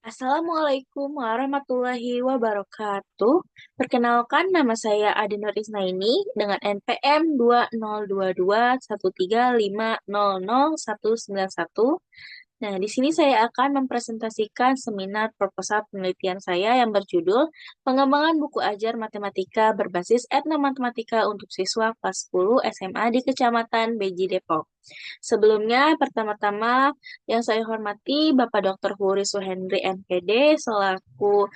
Assalamualaikum warahmatullahi wabarakatuh. Perkenalkan, nama saya Adenur Isnaini dengan NPM 202213500191. Nah, di sini saya akan mempresentasikan seminar proposal penelitian saya yang berjudul Pengembangan Buku Ajar Matematika Berbasis Etnomatematika untuk Siswa Kelas 10 SMA di Kecamatan Beji Depok. Sebelumnya, pertama-tama yang saya hormati Bapak Dr. Huri Suhendri MPD selaku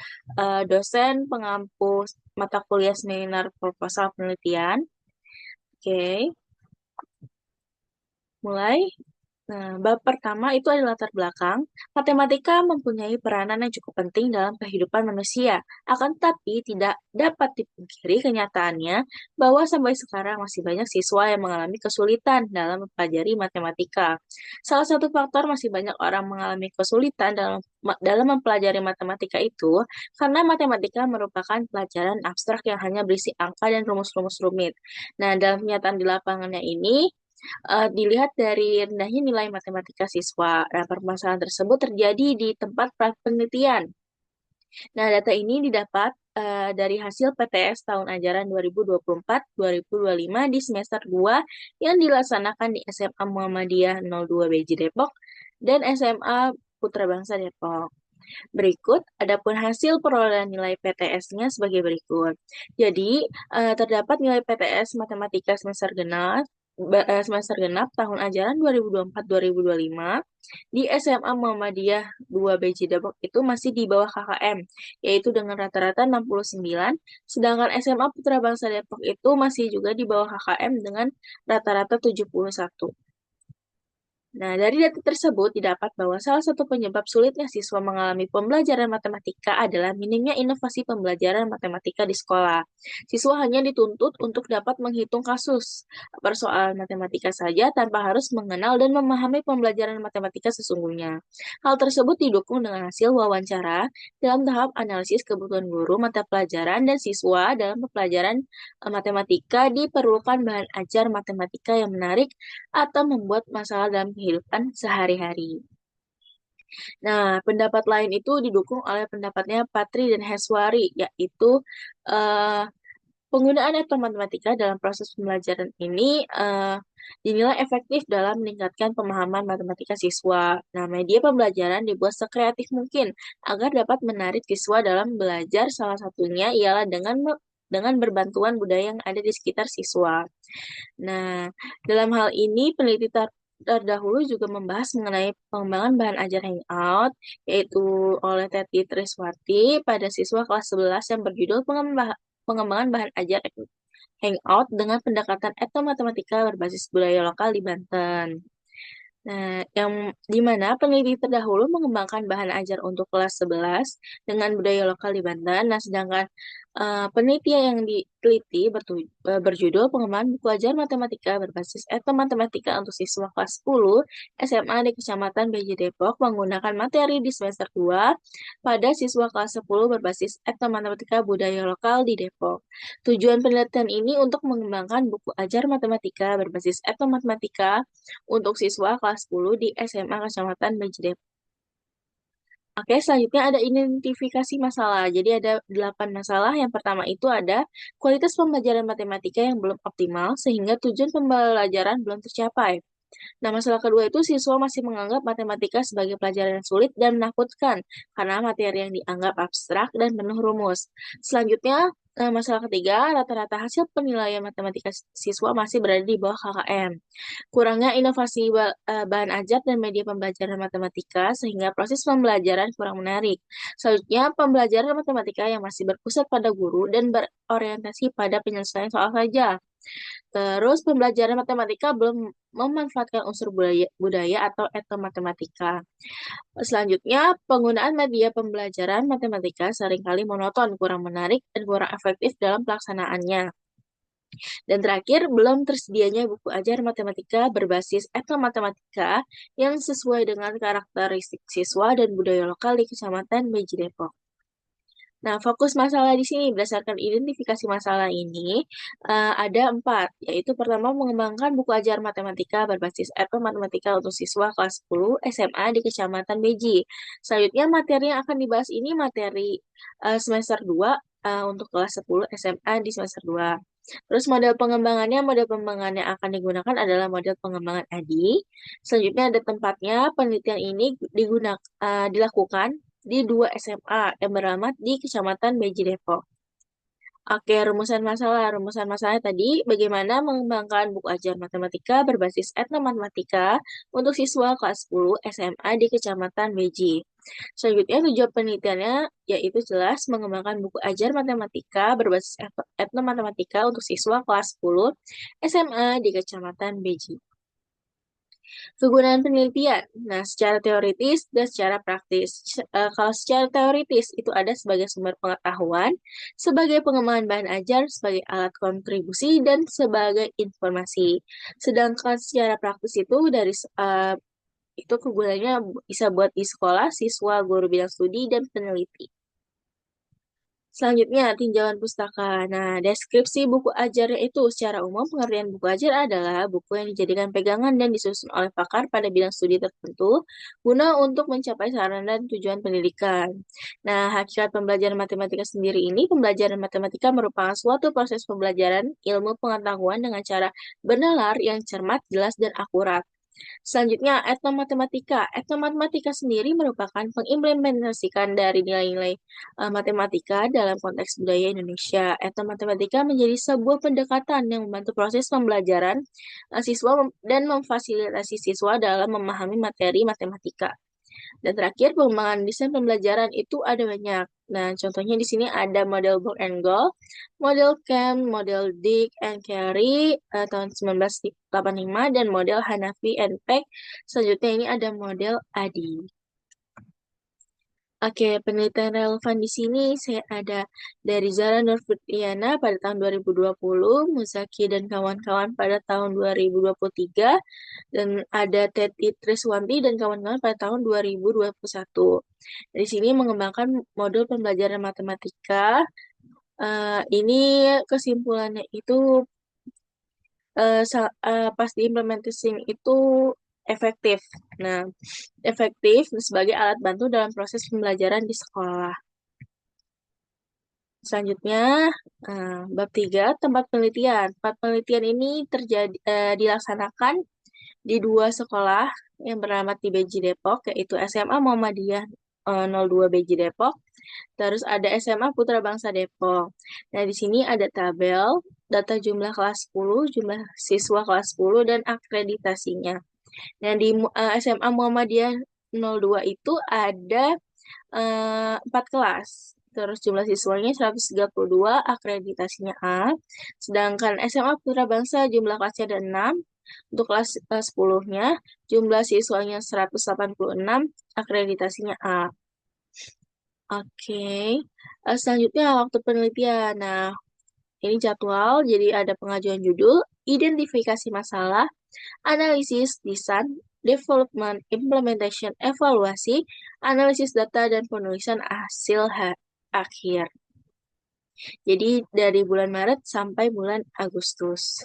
dosen pengampu mata kuliah seminar proposal penelitian. Oke, mulai. Nah, bab pertama itu adalah latar belakang. Matematika mempunyai peranan yang cukup penting dalam kehidupan manusia. Akan tetapi tidak dapat dipungkiri kenyataannya bahwa sampai sekarang masih banyak siswa yang mengalami kesulitan dalam mempelajari matematika. Salah satu faktor masih banyak orang mengalami kesulitan dalam mempelajari matematika itu karena matematika merupakan pelajaran abstrak yang hanya berisi angka dan rumus-rumus rumit. Nah, dalam kenyataan di lapangannya ini dilihat dari rendahnya nilai matematika siswa. Nah, permasalahan tersebut terjadi di tempat penelitian. Nah, data ini didapat dari hasil PTS tahun ajaran 2024-2025 di semester 2 yang dilaksanakan di SMA Muhammadiyah 02 BJ Depok dan SMA Putra Bangsa Depok. Berikut, adapun hasil perolehan nilai PTS-nya sebagai berikut. Jadi, terdapat nilai PTS Matematika semester genap tahun ajaran 2024-2025 di SMA Muhammadiyah 2 BJ Depok itu masih di bawah KKM, yaitu dengan rata-rata 69, sedangkan SMA Putra Bangsa Depok itu masih juga di bawah KKM dengan rata-rata 71. Nah, dari data tersebut didapat bahwa salah satu penyebab sulitnya siswa mengalami pembelajaran matematika adalah minimnya inovasi pembelajaran matematika di sekolah. Siswa hanya dituntut untuk dapat menghitung kasus persoalan matematika saja tanpa harus mengenal dan memahami pembelajaran matematika sesungguhnya. Hal tersebut didukung dengan hasil wawancara dalam tahap analisis kebutuhan guru, mata pelajaran, dan siswa dalam pembelajaran matematika diperlukan bahan ajar matematika yang menarik atau membuat masalah dalam kehidupan sehari-hari. Nah, pendapat lain itu didukung oleh pendapatnya Patri dan Heswari, yaitu eh, penggunaan matematika dalam proses pembelajaran ini dinilai efektif dalam meningkatkan pemahaman matematika siswa. Nah, media pembelajaran dibuat sekreatif mungkin agar dapat menarik siswa dalam belajar. Salah satunya ialah dengan berbantuan budaya yang ada di sekitar siswa. Nah, dalam hal ini peneliti terdahulu juga membahas mengenai pengembangan bahan ajar Hangout, yaitu oleh Teti Triswati pada siswa kelas 11 yang berjudul pengembangan bahan ajar Hangout dengan pendekatan etnomatematika berbasis budaya lokal di Banten. Nah, yang di mana peneliti terdahulu mengembangkan bahan ajar untuk kelas 11 dengan budaya lokal di Banten. Nah, sedangkan peneliti yang diteliti berjudul Pengembangan Buku Ajar Matematika Berbasis Etnomatematika untuk Siswa Kelas 10 SMA di Kecamatan BJ Depok menggunakan materi di semester 2 pada siswa kelas 10 berbasis Etnomatematika Budaya Lokal di Depok. Tujuan penelitian ini untuk mengembangkan buku ajar matematika berbasis etnomatematika untuk siswa kelas 10 di SMA Kecamatan Bejdep. Oke, selanjutnya ada identifikasi masalah. Jadi ada 8 masalah. Yang pertama itu ada kualitas pembelajaran matematika yang belum optimal sehingga tujuan pembelajaran belum tercapai. Nah, masalah kedua itu siswa masih menganggap matematika sebagai pelajaran yang sulit dan menakutkan karena materi yang dianggap abstrak dan penuh rumus. Selanjutnya, masalah ketiga, rata-rata hasil penilaian matematika siswa masih berada di bawah KKM. Kurangnya inovasi bahan ajar dan media pembelajaran matematika sehingga proses pembelajaran kurang menarik. Selanjutnya, pembelajaran matematika yang masih berpusat pada guru dan berorientasi pada penyelesaian soal saja. Terus pembelajaran matematika belum memanfaatkan unsur budaya atau etnomatematika. Selanjutnya, penggunaan media pembelajaran matematika seringkali monoton, kurang menarik, dan kurang efektif dalam pelaksanaannya. Dan terakhir, belum tersedianya buku ajar matematika berbasis etnomatematika yang sesuai dengan karakteristik siswa dan budaya lokal di Kecamatan Beji Depok. Nah, fokus masalah di sini berdasarkan identifikasi masalah ini ada 4, yaitu pertama mengembangkan buku ajar matematika berbasis matematika untuk siswa kelas 10 SMA di Kecamatan Beji. Selanjutnya materi yang akan dibahas ini materi semester 2 untuk kelas 10 SMA di semester 2. Terus model pengembangannya akan digunakan adalah model pengembangan ADI. Selanjutnya ada tempatnya, penelitian ini dilakukan di 2 SMA yang beralamat di Kecamatan Beji Depok. Oke, rumusan masalah. Rumusan masalahnya tadi, bagaimana mengembangkan buku ajar matematika berbasis etnomatematika untuk siswa kelas 10 SMA di Kecamatan Beji. Selanjutnya, tujuan penelitiannya yaitu jelas mengembangkan buku ajar matematika berbasis etnomatematika untuk siswa kelas 10 SMA di Kecamatan Beji. Kegunaan penelitian. Nah, secara teoritis dan secara praktis. Kalau secara teoritis itu ada sebagai sumber pengetahuan, sebagai pengembangan bahan ajar, sebagai alat kontribusi, dan sebagai informasi. Sedangkan secara praktis itu itu kegunaannya bisa buat di sekolah, siswa, guru bidang studi, dan peneliti. Selanjutnya, tinjauan pustaka. Nah, deskripsi buku ajarnya itu secara umum pengertian buku ajar adalah buku yang dijadikan pegangan dan disusun oleh pakar pada bidang studi tertentu guna untuk mencapai sasaran dan tujuan pendidikan. Nah, hakikat pembelajaran matematika sendiri ini, pembelajaran matematika merupakan suatu proses pembelajaran ilmu pengetahuan dengan cara bernalar yang cermat, jelas, dan akurat. Selanjutnya, etnomatematika. Etnomatematika sendiri merupakan pengimplementasikan dari nilai-nilai matematika dalam konteks budaya Indonesia. Etnomatematika menjadi sebuah pendekatan yang membantu proses pembelajaran siswa dan memfasilitasi siswa dalam memahami materi matematika. Dan terakhir, pengembangan desain pembelajaran itu ada banyak. Nah, contohnya di sini ada model Book and Goal, model CAM, model Dig and Carry tahun 1985, dan model Hanafi and Peck. Selanjutnya ini ada model ADI. Oke, penelitian relevan di sini saya ada dari Zara Nurfitriana pada tahun 2020, Muzaki dan kawan-kawan pada tahun 2023, dan ada Teti Triswanti dan kawan-kawan pada tahun 2021. Di sini mengembangkan modul pembelajaran matematika. Ini kesimpulannya itu pas diimplementasi itu efektif. Nah, efektif sebagai alat bantu dalam proses pembelajaran di sekolah. Selanjutnya, bab 3, tempat penelitian. Tempat penelitian ini dilaksanakan di 2 sekolah yang beralamat di Beji Depok, yaitu SMA Muhammadiyah 02 Beji Depok, terus ada SMA Putra Bangsa Depok. Nah, di sini ada tabel, data jumlah kelas 10, jumlah siswa kelas 10, dan akreditasinya. Nah, di SMA Muhammadiyah 02 itu ada 4 kelas. Terus jumlah siswanya 132, akreditasinya A. Sedangkan SMA Putra Bangsa jumlah kelasnya ada 6. Untuk kelas 10-nya, jumlah siswanya 186, akreditasinya A. Oke. Selanjutnya waktu penelitian. Nah, ini jadwal, jadi ada pengajuan judul, identifikasi masalah, analisis, desain, development, implementation, evaluasi, analisis data, dan penulisan hasil akhir. Jadi dari bulan Maret sampai bulan Agustus.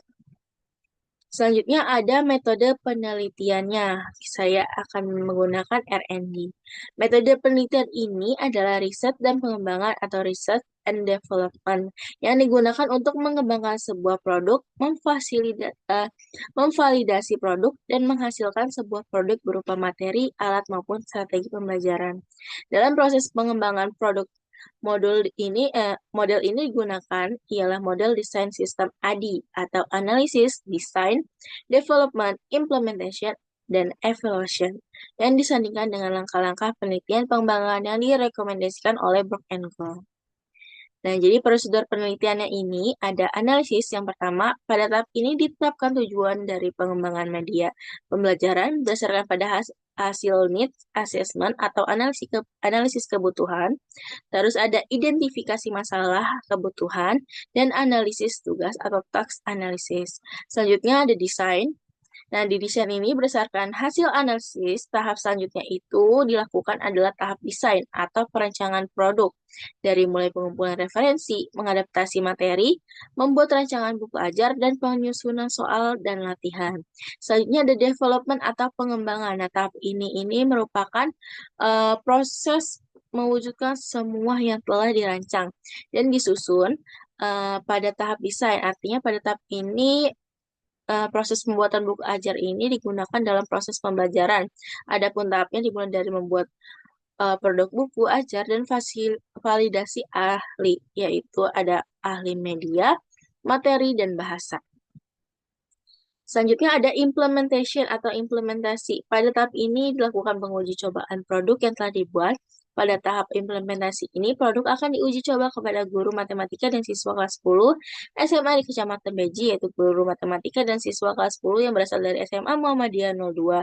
Selanjutnya ada metode penelitiannya. Saya akan menggunakan RND. Metode penelitian ini adalah riset dan pengembangan atau research and development yang digunakan untuk mengembangkan sebuah produk, memvalidasi produk, dan menghasilkan sebuah produk berupa materi, alat, maupun strategi pembelajaran. Dalam proses pengembangan produk model ini digunakan ialah model desain sistem ADI atau Analysis, Design, Development, Implementation, dan Evaluation yang disandingkan dengan langkah-langkah penelitian pengembangan yang direkomendasikan oleh Brock and Gold. Nah, jadi prosedur penelitiannya ini ada analisis yang pertama. Pada tahap ini ditetapkan tujuan dari pengembangan media pembelajaran berdasarkan pada hasil needs assessment atau analisis kebutuhan. Terus ada identifikasi masalah kebutuhan dan analisis tugas atau task analysis. Selanjutnya ada desain. Nah, di desain ini berdasarkan hasil analisis, tahap selanjutnya itu dilakukan adalah tahap desain atau perancangan produk. Dari mulai pengumpulan referensi, mengadaptasi materi, membuat rancangan buku ajar, dan penyusunan soal dan latihan. Selanjutnya ada development atau pengembangan. Nah, tahap ini merupakan proses mewujudkan semua yang telah dirancang dan disusun pada tahap desain. Artinya pada tahap ini proses pembuatan buku ajar ini digunakan dalam proses pembelajaran. Adapun tahapnya dimulai dari membuat produk buku ajar dan validasi ahli, yaitu ada ahli media, materi, dan bahasa. Selanjutnya ada implementation atau implementasi. Pada tahap ini dilakukan penguji cobaan produk yang telah dibuat. Pada tahap implementasi ini, produk akan diuji coba kepada guru matematika dan siswa kelas 10 SMA di Kecamatan Beji, yaitu guru matematika dan siswa kelas 10 yang berasal dari SMA Muhammadiyah 02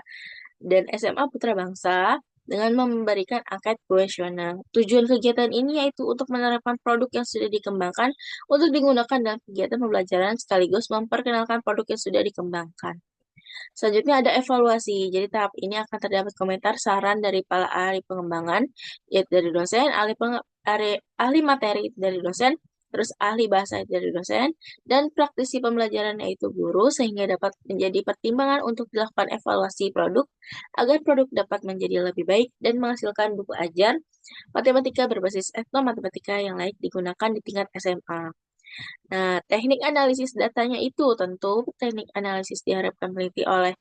dan SMA Putra Bangsa dengan memberikan angket kuesioner. Tujuan kegiatan ini yaitu untuk menerapkan produk yang sudah dikembangkan untuk digunakan dalam kegiatan pembelajaran sekaligus memperkenalkan produk yang sudah dikembangkan. Selanjutnya ada evaluasi. Jadi tahap ini akan terdapat komentar saran dari para ahli pengembangan, yaitu dari dosen, ahli materi dari dosen, terus ahli bahasa dari dosen, dan praktisi pembelajaran yaitu guru, sehingga dapat menjadi pertimbangan untuk dilakukan evaluasi produk, agar produk dapat menjadi lebih baik dan menghasilkan buku ajar matematika berbasis etnomatematika yang layak digunakan di tingkat SMA. Nah, teknik analisis datanya itu tentu teknik analisis diharapkan meneliti oleh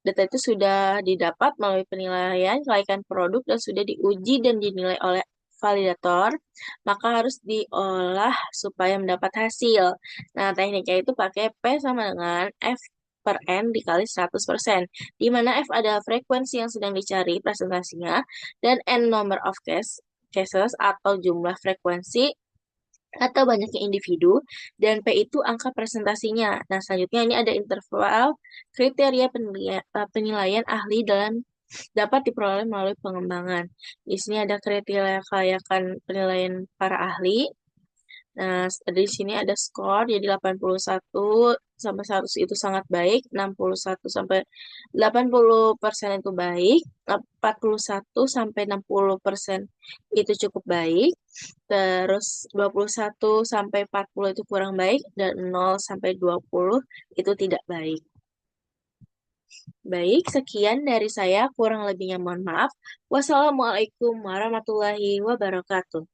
data itu sudah didapat melalui penilaian kelaikan produk dan sudah diuji dan dinilai oleh validator, maka harus diolah supaya mendapat hasil. Nah, tekniknya itu pakai P sama dengan F per N dikali 100%, di mana F adalah frekuensi yang sedang dicari presentasinya, dan N number of cases atau jumlah frekuensi atau banyaknya individu, dan P itu angka presentasinya. Nah, selanjutnya ini ada interval kriteria penilaian ahli dalam dapat diperoleh melalui pengembangan. Di sini ada kriteria kelayakan penilaian para ahli. Nah, di sini ada skor, jadi 81 sampai 100 itu sangat baik, 61 sampai 80% itu baik, 41 sampai 60% itu cukup baik, terus 21 sampai 40 itu kurang baik, dan 0 sampai 20 itu tidak baik. Baik, sekian dari saya, kurang lebihnya mohon maaf. Wassalamualaikum warahmatullahi wabarakatuh.